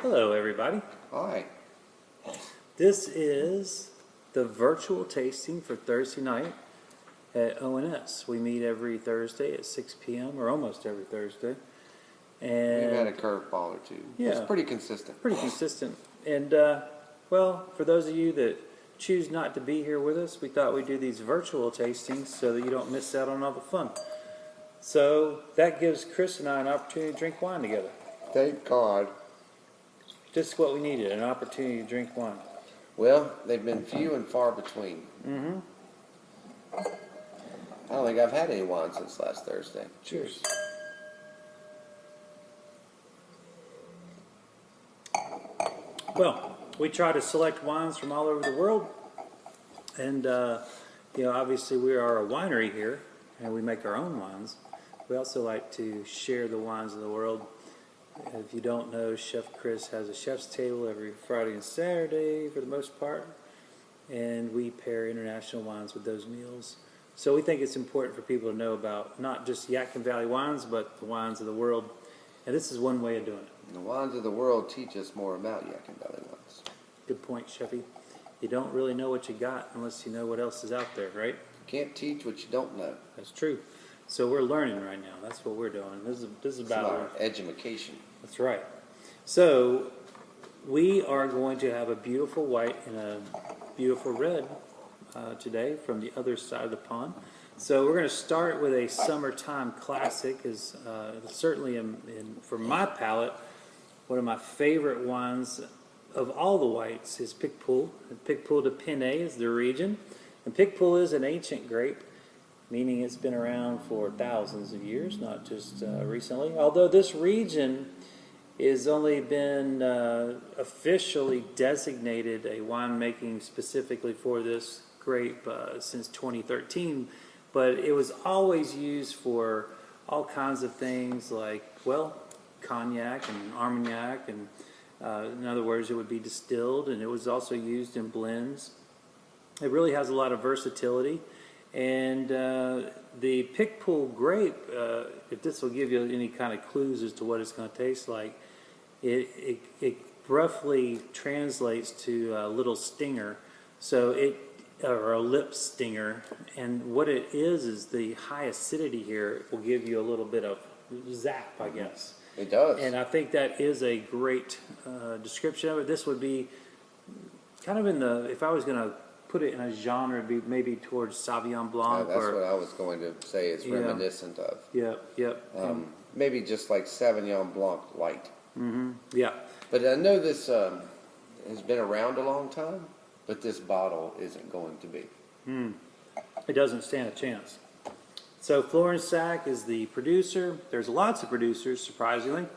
Hello, everybody. Hi. This is the virtual tasting for Thursday night at ONS. We meet every Thursday at 6 p.m. or almost every Thursday. And We've had a curveball or two. Yeah. It's pretty consistent. Pretty consistent. And, well, for those of you that choose not to be here with us, we thought we'd do these virtual tastings so that you don't miss out on all the fun. So that gives Chris and I an opportunity to drink wine together. Thank God. Just what we needed, an opportunity to drink wine. Well, they've been few and far between. Mm-hmm. I don't think I've had any wine since last Thursday. Cheers. Well, we try to select wines from all over the world, and obviously we are a winery here, and we make our own wines. We also like to share the wines of the world. If you don't know, Chef Chris has a chef's table every Friday and Saturday for the most part, and we pair international wines with those meals. So we think it's important for people to know about not just Yadkin Valley wines, but the wines of the world, and this is one way of doing it. The wines of the world teach us more about Yadkin Valley wines. Good point, Chefy. You don't really know what you got unless you know what else is out there, right? You can't teach what you don't know. That's true. So we're learning right now. That's what we're doing. This is about education. That's right. So we are going to have a beautiful white and a beautiful red today from the other side of the pond. So we're going to start with a summertime classic. Is certainly for my palate, one of my favorite wines of all the whites is Picpoul. Picpoul de Pinet is the region, and Picpoul is an ancient grape, meaning it's been around for thousands of years, not just recently. Although this region has only been officially designated a winemaking specifically for this grape since 2013, but it was always used for all kinds of things like, well, cognac and Armagnac, and in other words, it would be distilled, and it was also used in blends. It really has a lot of versatility. And the Picpoul grape, if this will give you any kind of clues as to what it's going to taste like, it roughly translates to a little stinger, or a lip stinger. And what it is the high acidity here will give you a little bit of zap, I guess. It does. And I think that is a great description of it. This would be kind of in the, if I was going to put it in a genre, it'd be maybe towards Sauvignon Blanc. That's what I was going to say. It's reminiscent of. Yep. Maybe just like Sauvignon Blanc light. Mm-hmm. Yeah. But I know this has been around a long time, but this bottle isn't going to be. It doesn't stand a chance. So Florensac is the producer. There's lots of producers, surprisingly.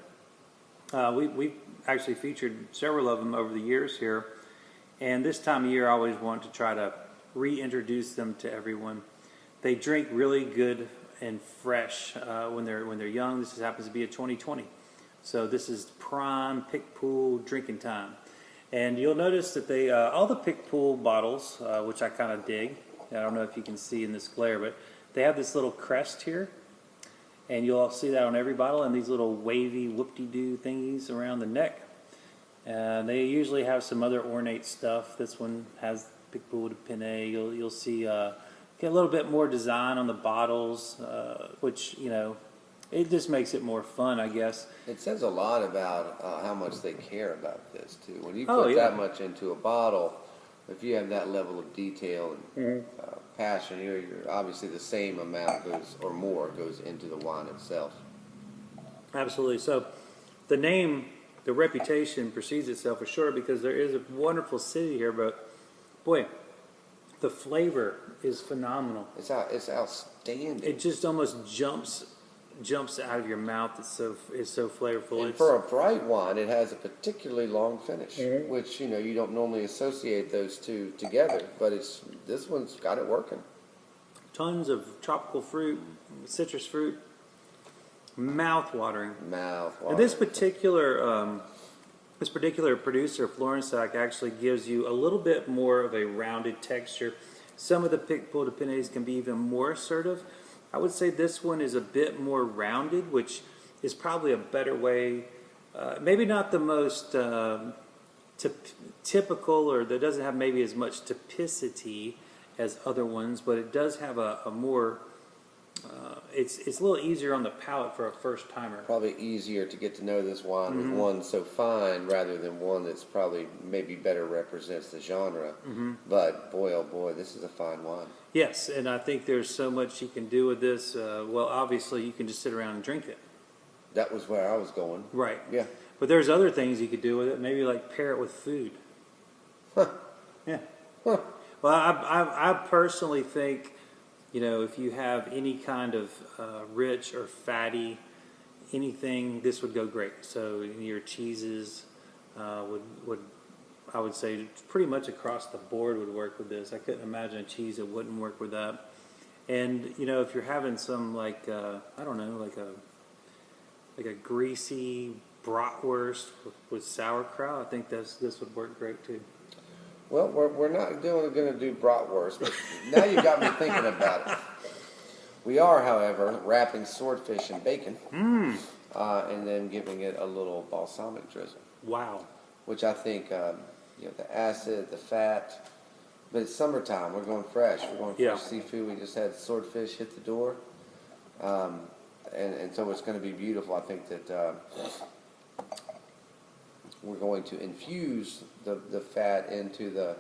We've actually featured several of them over the years here. And this time of year, I always want to try to reintroduce them to everyone. They drink really good and fresh when they're young. This happens to be a 2020. So this is prime Picpoul drinking time. And you'll notice that they all the Picpoul bottles, which I kind of dig. I don't know if you can see in this glare, but they have this little crest here. And you'll see that on every bottle, and these little wavy whoop-de-doo thingies around the neck. They usually have some other ornate stuff. This one has Picpoul de Pinet. You'll see get a little bit more design on the bottles, which, it just makes it more fun, I guess. It says a lot about how much they care about this, too. When you put that much into a bottle, if you have that level of detail and passion, you're obviously the same amount or more goes into the wine itself. Absolutely. So the name, the reputation precedes itself for sure, because there is a wonderful city here, but boy, the flavor is phenomenal. It's outstanding. It just almost jumps out of your mouth. It's so flavorful. And for a bright wine, it has a particularly long finish, which you don't normally associate those two together. But this one's got it working. Tons of tropical fruit, citrus fruit, mouth-watering. And this particular producer, Florensac, actually gives you a little bit more of a rounded texture. Some of the Picpoul de Pinets can be even more assertive. I would say this one is a bit more rounded, which is probably a better way maybe not the most typical, or that doesn't have maybe as much typicity as other ones, but it does have a more, it's a little easier on the palate for a first timer. Probably easier to get to know this wine with one so fine rather than one that's probably maybe better represents the genre. But boy, oh boy, this is a fine wine. Yes, and I think there's so much you can do with this. Well, obviously, you can just sit around and drink it. That was where I was going. Right. Yeah. But there's other things you could do with it. Maybe like pair it with food. Huh. Yeah. Huh. Well, I personally think, if you have any kind of rich or fatty anything, this would go great. So your cheeses would I would say pretty much across the board would work with this. I couldn't imagine a cheese that wouldn't work with that. And if you're having some like I don't know, like a greasy bratwurst with sauerkraut, I think this would work great too. Well, we're not going to do bratwurst, but now you got me thinking about it. We are, however, wrapping swordfish in bacon and then giving it a little balsamic drizzle. Wow. Which I think, the acid, the fat, but it's summertime. We're going fresh. We're going fresh seafood. We just had swordfish hit the door. And so it's going to be beautiful. I think that we're going to infuse the fat into the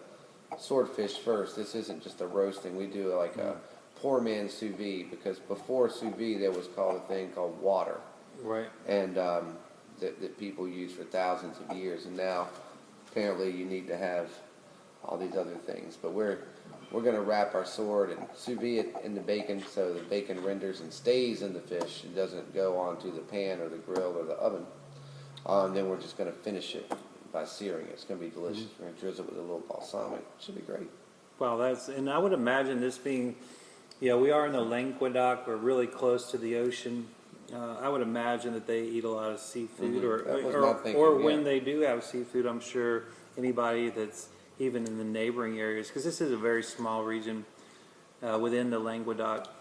swordfish first. This isn't just a roasting. We do like a poor man's sous vide, because before sous vide there was called a thing called water. Right. And that people use for thousands of years. And now apparently you need to have all these other things. But we're going to wrap our sword and sous vide it in the bacon so the bacon renders and stays in the fish. It doesn't go onto the pan or the grill or the oven. And then we're just going to finish it by searing it. It's going to be delicious. We're going to drizzle it with a little balsamic. It should be great. Wow, and I would imagine this being, we are in the Languedoc. We're really close to the ocean. I would imagine that they eat a lot of seafood, or when they do have seafood, I'm sure anybody that's even in the neighboring areas, because this is a very small region within the Languedoc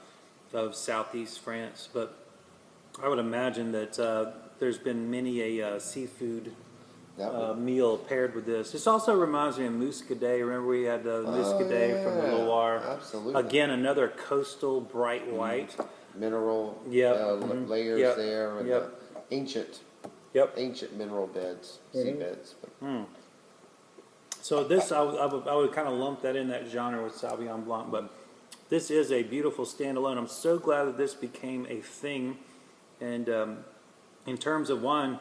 of southeast France, but I would imagine that there's been many a seafood meal paired with this. This also reminds me of Muscadet. Remember we had the Muscadet from the Loire? Absolutely. Again, another coastal bright white. Mineral layers there, and ancient mineral beds, seabeds. So this, I would kind of lump that in that genre with Sauvignon Blanc, but this is a beautiful standalone. I'm so glad that this became a thing, and in terms of wine,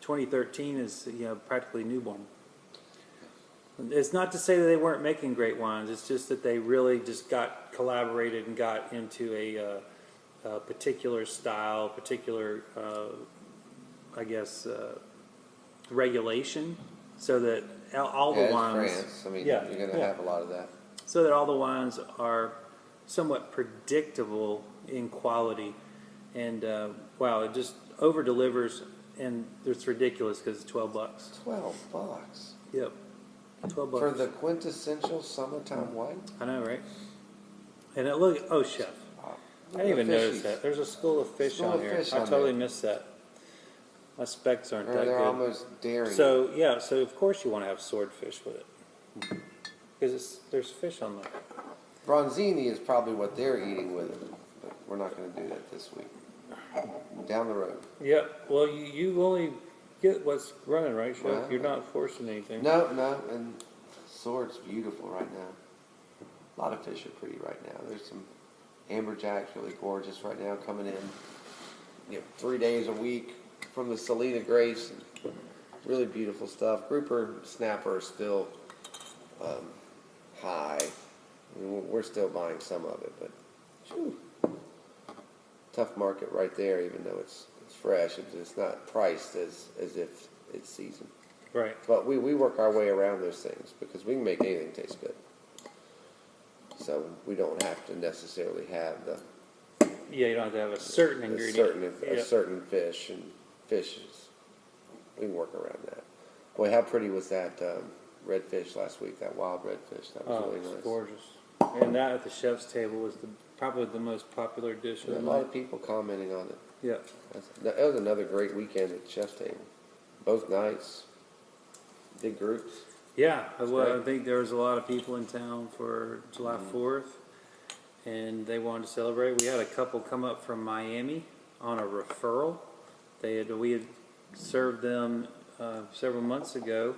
2013 is practically newborn. It's not to say that they weren't making great wines. It's just that they really just got collaborated and got into a particular style, particular, regulation, so that all the wines. France. I mean, you're going to have a lot of that. So that all the wines are somewhat predictable in quality, and it just over delivers, and it's ridiculous because it's $12. $12. Yep, $12 for the quintessential summertime wine. I know, right? And chef. I didn't even notice that. There's a school of fish on here. I totally missed that. My specs aren't that good. They're almost daring. So of course you want to have swordfish with it, because there's fish on there. Bronzini is probably what they're eating with it, but we're not going to do that this week. Down the road. Yep. Well, you only get what's running, right, Chef? Well, you're not forcing anything. No, and sword's beautiful right now. A lot of fish are pretty right now. There's some amberjacks really gorgeous right now coming in. 3 days a week from the Salina Grace. Really beautiful stuff. Grouper snapper is still high. I mean, we're still buying some of it, but tough market right there. Even though it's fresh, it's not priced as if it's seasoned. Right. But we work our way around those things because we can make anything taste good. So we don't have to necessarily have you don't have to have a certain ingredient. A certain fish, and fishes. We can work around that. Boy, how pretty was that redfish last week, that wild redfish. That was really nice. Gorgeous. And that at the chef's table was probably the most popular dish of the night. A lot of people commenting on it. Yeah. That was another great weekend at the chef's table. both nights, big groups. Yeah, well, I think there was a lot of people in town for July 4th, and they wanted to celebrate. We had a couple come up from Miami on a referral. We had served them several months ago.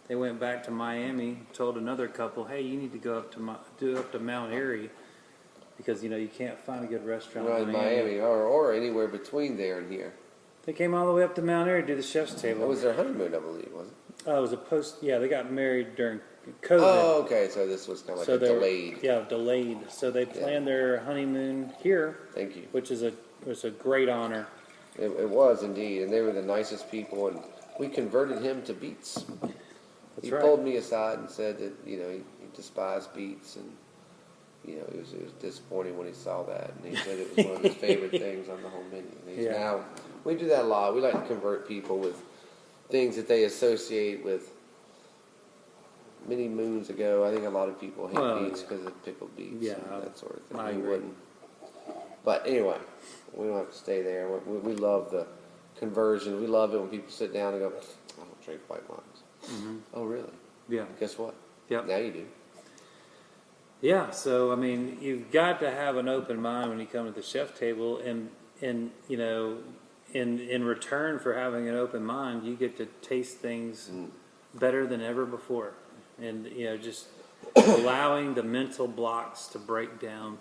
They went back to Miami, told another couple, "Hey, you need to go up to Mount Airy because you can't find a good restaurant Right, in Miami." or anywhere between there and here. They came all the way up to Mount Airy to do the chef's table. It was their honeymoon, I believe, wasn't it? It was a post. Yeah, they got married during COVID. Oh, okay. So this was kind of like a delayed. Yeah, delayed. So they planned their honeymoon here. Thank you. Which was a great honor. It was indeed, and they were the nicest people, and we converted him to beets. That's He right. pulled me aside and said that he despised beets, and it was disappointing when he saw that, and he said it was one of his favorite things on the whole menu. And now we do that a lot. We like to convert people with things that they associate with many moons ago. I think a lot of people hate beets because of pickled beets and that sort of thing. I We agree. wouldn't. But anyway, we don't have to stay there. We love the conversion. We love it when people sit down and go, "I don't drink white wines." Mm-hmm. Oh, really? Yeah. Guess what? Yep. Now you do. Yeah. So I mean, you've got to have an open mind when you come to the chef table, and in return for having an open mind, you get to taste things better than ever before, and just allowing the mental blocks to break down,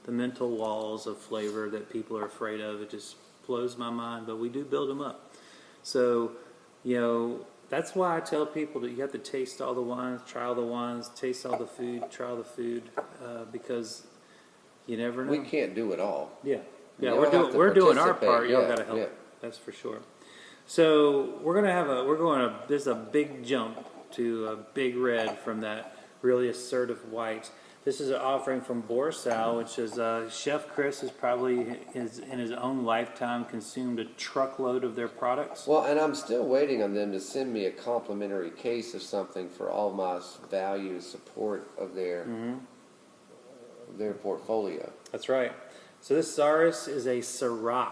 the mental walls of flavor that people are afraid of. It just blows my mind, but we do build them up. So, that's why I tell people that you have to taste all the wines, try all the wines, taste all the food, try all the food, because you never know. We can't do it all. Yeah, Y'all we're have to we're doing our participate. part. Y'all Yeah, got to help. yeah. That's for sure. So this is a big jump to a big red from that really assertive white. This is an offering from Borsal, which is Chef Chris has probably in his own lifetime consumed a truckload of their products. Well, and I'm still waiting on them to send me a complimentary case of something for all my value and support of their portfolio. That's right. So this Saris is a Syrah,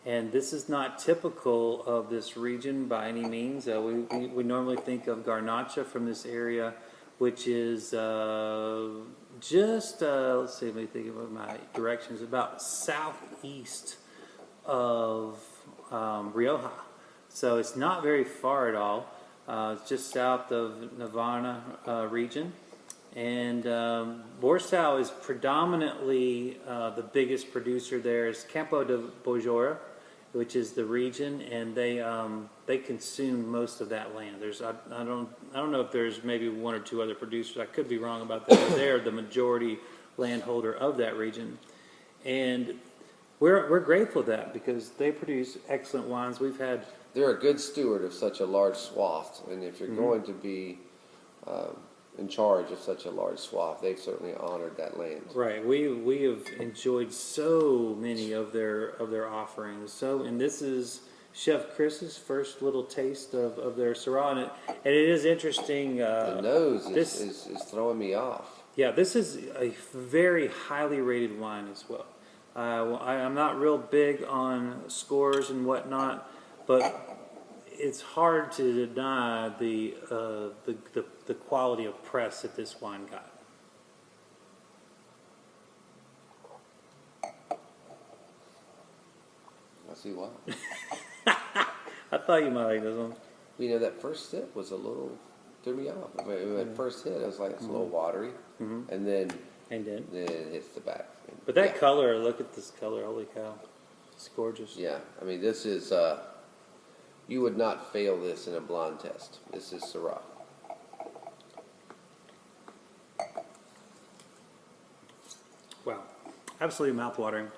and this is not typical of this region by any means. We normally think of Garnacha from this area, which is just, let's see, let me think about my directions, about southeast of Rioja. So it's not very far at all. It's just south of Navarra region. And Borsal is predominantly the biggest producer there is Campo de Bojora, which is the region, and they consume most of that land. I don't know if there's maybe one or two other producers. I could be wrong about that. But they're the majority landholder of that region, and we're grateful for that because they produce excellent wines. They're a good steward of such a large swath, and if you're going to be in charge of such a large swath, they've certainly honored that land. Right. We have enjoyed so many of their offerings. And this is Chef Chris's first little taste of their Syrah, and it is interesting. The nose is throwing me off. Yeah, this is a very highly rated wine as well. I'm not real big on scores and whatnot, but it's hard to deny the quality of press that this wine got. I see why. I thought you might like this one. That first sip was a little threw me off. That first hit, I was like, it's a little watery, and then it hits the back. But that color, look at this color! Holy cow, it's gorgeous. Yeah, I mean, this is. You would not fail this in a blind test. This is Syrah. Wow, absolutely mouthwatering.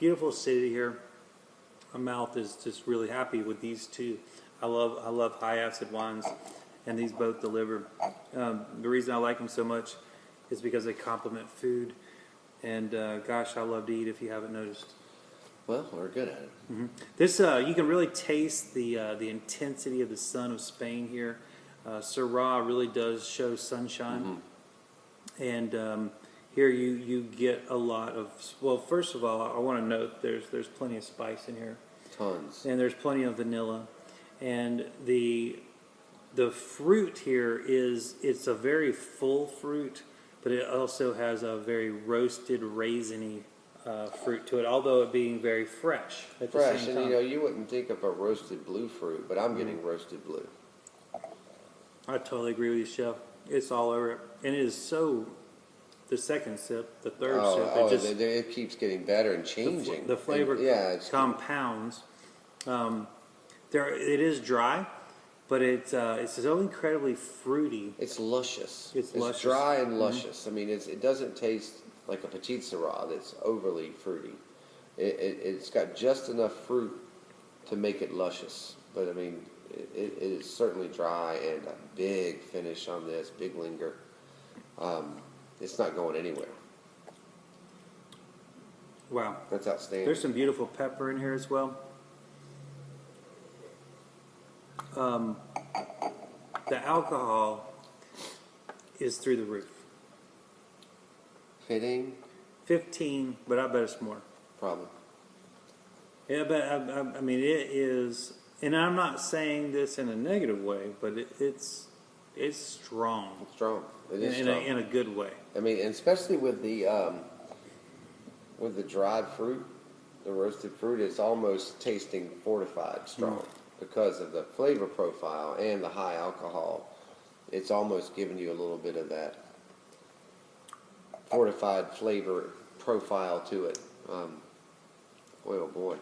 Beautiful city here. My mouth is just really happy with these two. I love high acid wines, and these both deliver. The reason I like them so much is because they complement food, and gosh, I love to eat if you haven't noticed. Well, we're good at it. Mm-hmm. This you can really taste the intensity of the sun of Spain here. Syrah really does show sunshine, and here you get a lot of. Well, first of all, I want to note there's plenty of spice in here, Tons, and there's plenty of vanilla, and the fruit here it's a very full fruit, but it also has a very roasted raisiny fruit to it, although it being very fresh at the same time. And you wouldn't think of a roasted blue fruit, but I'm getting roasted blue. I totally agree with you, Chef. It's all over it, and it is so. The second sip, the third sip, it keeps getting better and changing. The flavor compounds. It is dry, but it's so incredibly fruity. It's luscious. It's luscious. Dry and luscious. I mean, it doesn't taste like a Petit Syrah that's overly fruity. It's got just enough fruit to make it luscious. But I mean, it is certainly dry and a big finish on this, big linger. It's not going anywhere. Wow. That's outstanding. There's some beautiful pepper in here as well. The alcohol is through the roof. Fitting? 15, but I bet it's more. Probably. Yeah, but I mean, it is, and I'm not saying this in a negative way, but it's strong. It's strong. It is strong. In a good way. I mean, and especially with the dried fruit, the roasted fruit, it's almost tasting fortified strong because of the flavor profile and the high alcohol. It's almost giving you a little bit of that fortified flavor profile to it. Boy, oh boy,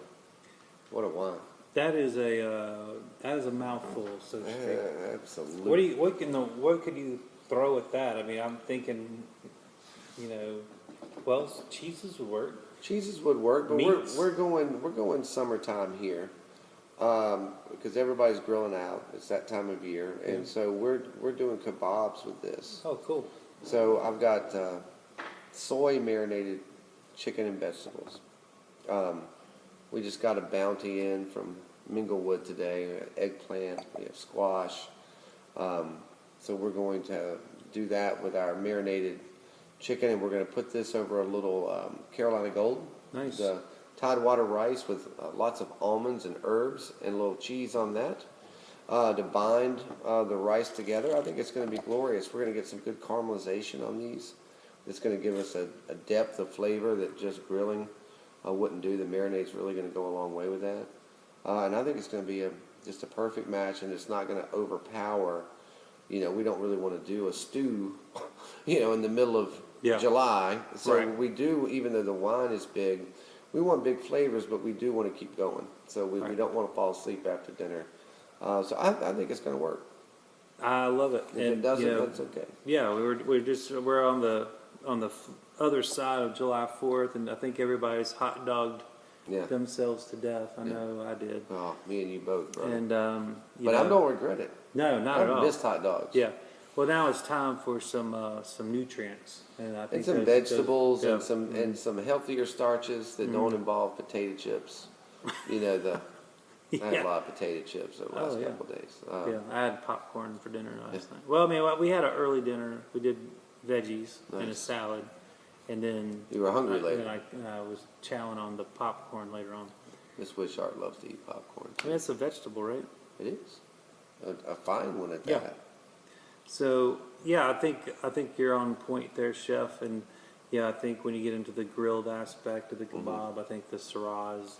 what a wine! That is a mouthful, so to speak. Absolutely. What could you throw at that? I mean, I'm thinking, cheeses would work. Cheeses would work, but we're going summertime here because everybody's grilling out. It's that time of year, and so we're doing kebabs with this. Oh, cool. So I've got soy marinated chicken and vegetables. We just got a bounty in from Minglewood today. We have eggplant, we have squash. So we're going to do that with our marinated chicken, and we're going to put this over a little Carolina Gold. Nice. The Tidewater rice with lots of almonds and herbs and a little cheese on that to bind the rice together. I think it's going to be glorious. We're going to get some good caramelization on these. It's going to give us a depth of flavor that just grilling wouldn't do. The marinade's really going to go a long way with that. And I think it's going to be just a perfect match, and it's not going to overpower. We don't really want to do a stew, in the middle of July. So we do, even though the wine is big, we want big flavors, but we do want to keep going. So we don't want to fall asleep after dinner. So I think it's going to work. I love it. If it doesn't, that's okay. Yeah, we're on the other side of July 4th, and I think everybody's hot dogged themselves to death. I know I did. Oh, me and you both, brother. And but I don't regret it. No, not at all. I missed hot dogs. Yeah. Well, now it's time for some nutrients, and I think some vegetables and some healthier starches that don't involve potato chips. I had a lot of potato chips over the last couple of days. I had popcorn for dinner last night. Well, I mean, we had an early dinner. We did veggies and a salad, and then you were hungry later. And I was chowing on the popcorn later on. Miss Wishart loves to eat popcorn. I mean, it's a vegetable, right? It is a fine one at that. Yeah. So I think you're on point there, Chef. And I think when you get into the grilled aspect of the kebab, I think the Syrah is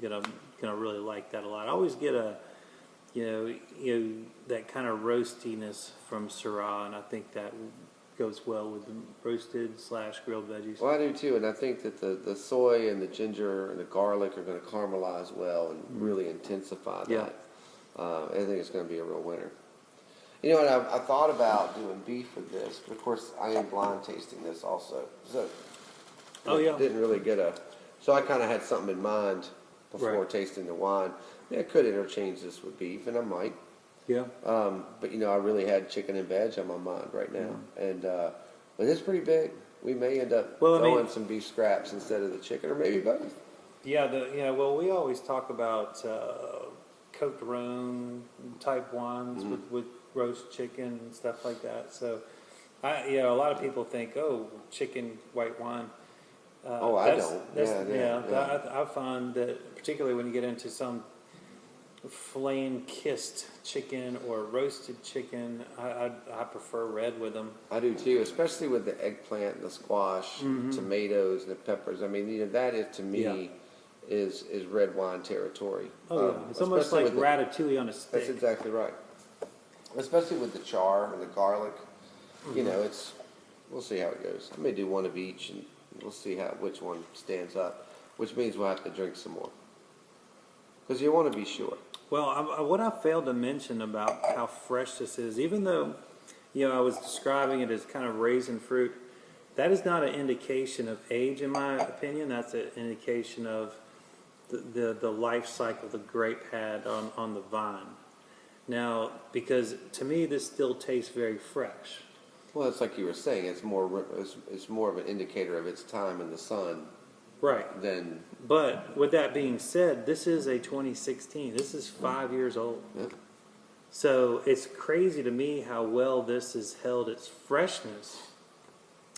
you're gonna really like that a lot. I always get that kind of roastiness from Syrah, and I think that goes well with the roasted / grilled veggies. Well, I do too, and I think that the soy and the ginger and the garlic are going to caramelize well and really intensify that. I think it's going to be a real winner. And I thought about doing beef with this, but of course I am blind tasting this also. So didn't really get so I kind of had something in mind before tasting the wine. I could interchange this with beef, and I might. Yeah. But I really had chicken and veg on my mind right now, and but it's pretty big. We may end up throwing some beef scraps instead of the chicken, or maybe both. Yeah. Well, we always talk about cooked Rhone type wines with roast chicken and stuff like that. So, a lot of people think, chicken white wine. I don't. I find that particularly when you get into some flame-kissed chicken or roasted chicken. I prefer red with them. I do too, especially with the eggplant and the squash, tomatoes and the peppers. I mean, that is to me is red wine territory. Oh yeah, it's almost like ratatouille on a stick. That's exactly right. Especially with the char and the garlic. You know, we'll see how it goes. I may do one of each, and we'll see which one stands up. Which means we'll have to drink some more, because you want to be sure. Well, what I failed to mention about how fresh this is, even though, I was describing it as kind of raisin fruit, that is not an indication of age, in my opinion. That's an indication of the life cycle the grape had on the vine. Now, because to me, this still tastes very fresh. Well, it's like you were saying. It's more of an indicator of its time in the sun. Right. But with that being said, this is a 2016. This is 5 years old. Yep. So it's crazy to me how well this has held its freshness.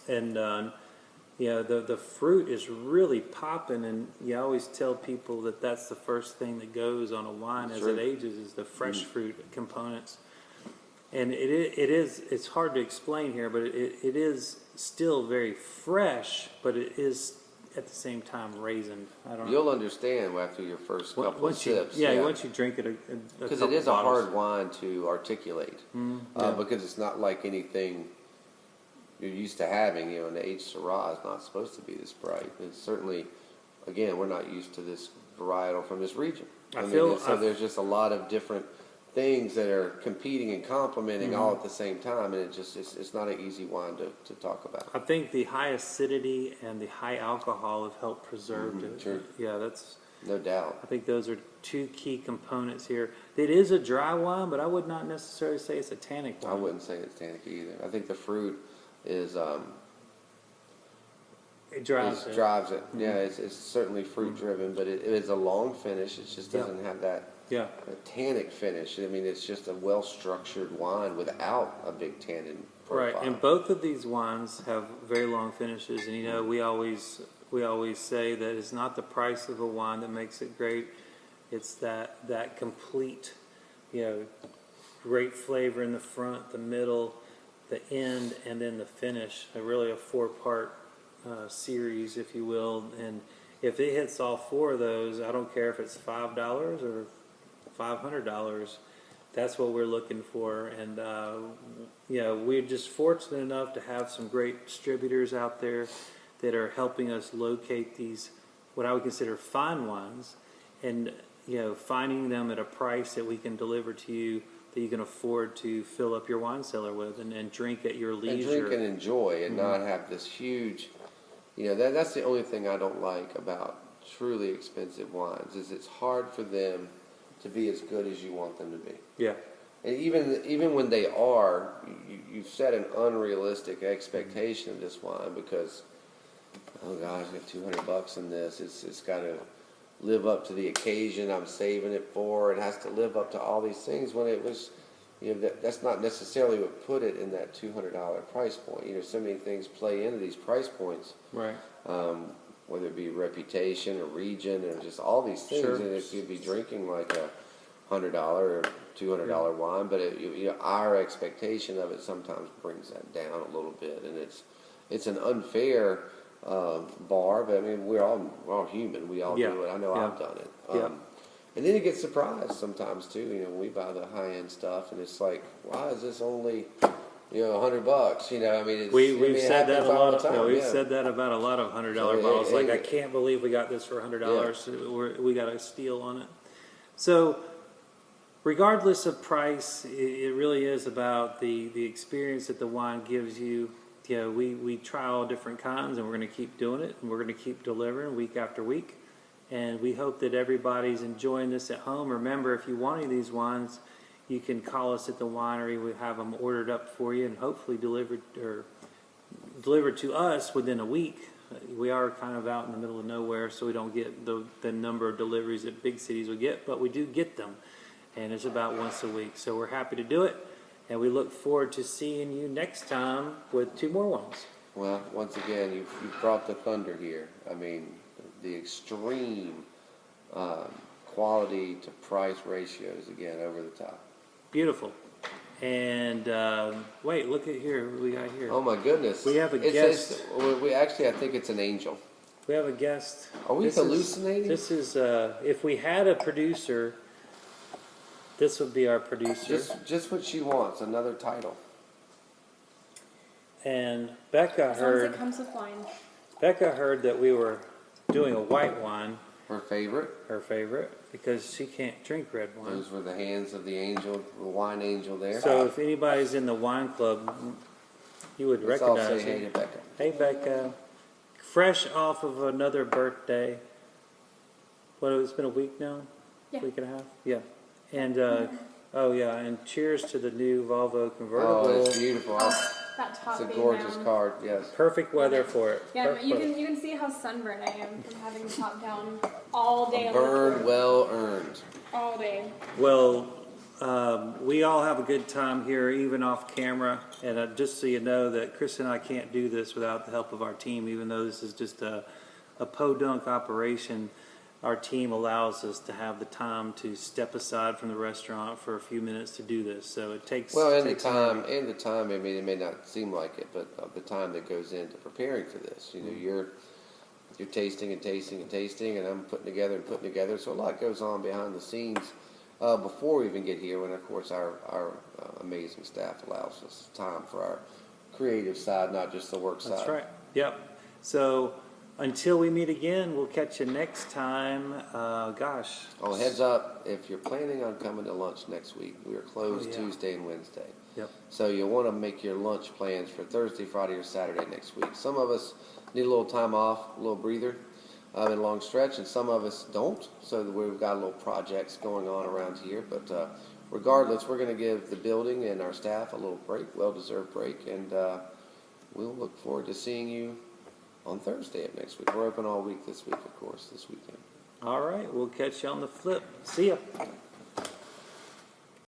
And, the fruit is really popping. And you always tell people that that's the first thing that goes on a wine as it ages is the fresh fruit components. And it's hard to explain here, but it is still very fresh, but it is at the same time raisined. I don't know. You'll understand after your first couple of sips. Once you drink it, because it is a hard wine to articulate, because it's not like anything you're used to having. An aged Shiraz is not supposed to be this bright. It's certainly, again, we're not used to this varietal from this region. There's just a lot of different things that are competing and complementing all at the same time, and it's not an easy wine to talk about. I think the high acidity and the high alcohol have helped preserve it. Sure. Yeah, that's no doubt. I think those are two key components here. It is a dry wine, but I would not necessarily say it's a tannic wine. I wouldn't say it's tannic either. I think the fruit is it drives it. Yeah, it's certainly fruit driven, but it is a long finish. It just doesn't have that tannic finish. I mean, it's just a well-structured wine without a big tannin profile. Right, and both of these wines have very long finishes, and we always say that it's not the price of a wine that makes it great. It's that complete, great flavor in the front, the middle, the end, and then the finish. Really a four-part series, if you will. And if it hits all four of those, I don't care if it's $5 or $500. That's what we're looking for. And we're just fortunate enough to have some great distributors out there that are helping us locate these, what I would consider fine wines, and finding them at a price that we can deliver to you, that you can afford to fill up your wine cellar with and drink at your leisure. And drink and enjoy, and not have this huge, that's the only thing I don't like about truly expensive wines, is it's hard for them to be as good as you want them to be. Yeah. And even when they are, you've set an unrealistic expectation of this wine, because, oh gosh, I got $200 in this. It's got to live up to the occasion I'm saving it for. It has to live up to all these things, when it was, that's not necessarily what put it in that $200 price point. So many things play into these price points. Right. Whether it be reputation or region or just all these things. Sure. And if you'd be drinking like a $100 or $200 wine, but our expectation of it sometimes brings that down a little bit, and it's an unfair bar. But I mean, we're all human. We all do it. I know I've done it. And then you get surprised sometimes too. When we buy the high end stuff, and it's like, why is this only $100? I mean, we've said that a lot. We've said that about a lot of $100 bottles. I can't believe we got this for $100. We got a steal on it. So, regardless of price, it really is about the experience that the wine gives you. We try all different kinds, and we're going to keep doing it, and we're going to keep delivering week after week. And we hope that everybody's enjoying this at home. Remember, if you want any of these wines, you can call us at the winery. We have them ordered up for you and hopefully delivered to us within a week. We are kind of out in the middle of nowhere, so we don't get the number of deliveries that big cities will get, but we do get them. And it's about once a week. So we're happy to do it, and we look forward to seeing you next time with 2 more wines. Well, once again, you've brought the thunder here. I mean, the extreme quality to price ratios again over the top. Beautiful. And wait, look at here. What we got here? Oh my goodness! We have a guest. We actually, I think it's an angel. We have a guest. Are we hallucinating? This is if we had a producer, this would be our producer. Just what she wants, another title. And Becca heard. It comes with wine. Becca heard that we were doing a white wine. Her favorite. Her favorite, because she can't drink red wine. Those were the hands of the angel, the wine angel there. So if anybody's in the wine club, you would Let's all recognize say hey her. to Becca. Hey Becca, fresh off of another birthday. What, it's been a week now? Yeah. Week and a half? Yeah. And oh yeah, and cheers to the new Volvo convertible. Oh, it's beautiful. That top It's a being gorgeous down. car, yes. Perfect weather for it. Yeah, Perfect you weather. can see how sunburned I am from having the top down all day. on the Burn floor. well earned. All day. Well, we all have a good time here, even off camera. And just so you know that Chris and I can't do this without the help of our team, even though this is just a podunk operation. Our team allows us to have the time to step aside from the restaurant for a few minutes to do this. So it takes Well, and the takes time. I mean, it may not seem like it, but the time that goes into preparing for this. You know, you're tasting and tasting and tasting, and I'm putting together and putting together. So a lot goes on behind the scenes before we even get here. And of course, our amazing staff allows us time for our creative side, not just the work side. That's right. Yep. So until we meet again, we'll catch you next time. Gosh. Oh, heads up, if you're planning on coming to lunch next week, we are closed Tuesday and Wednesday. Yep. So you'll want to make your lunch plans for Thursday, Friday, or Saturday next week. Some of us need a little time off, a little breather in a long stretch, and some of us don't. So we've got little projects going on around here. But regardless, we're going to give the building and our staff a little break, well-deserved break, and we'll look forward to seeing you on Thursday of next week. We're open all week this week, of course, this weekend. All right. We'll catch you on the flip. See ya.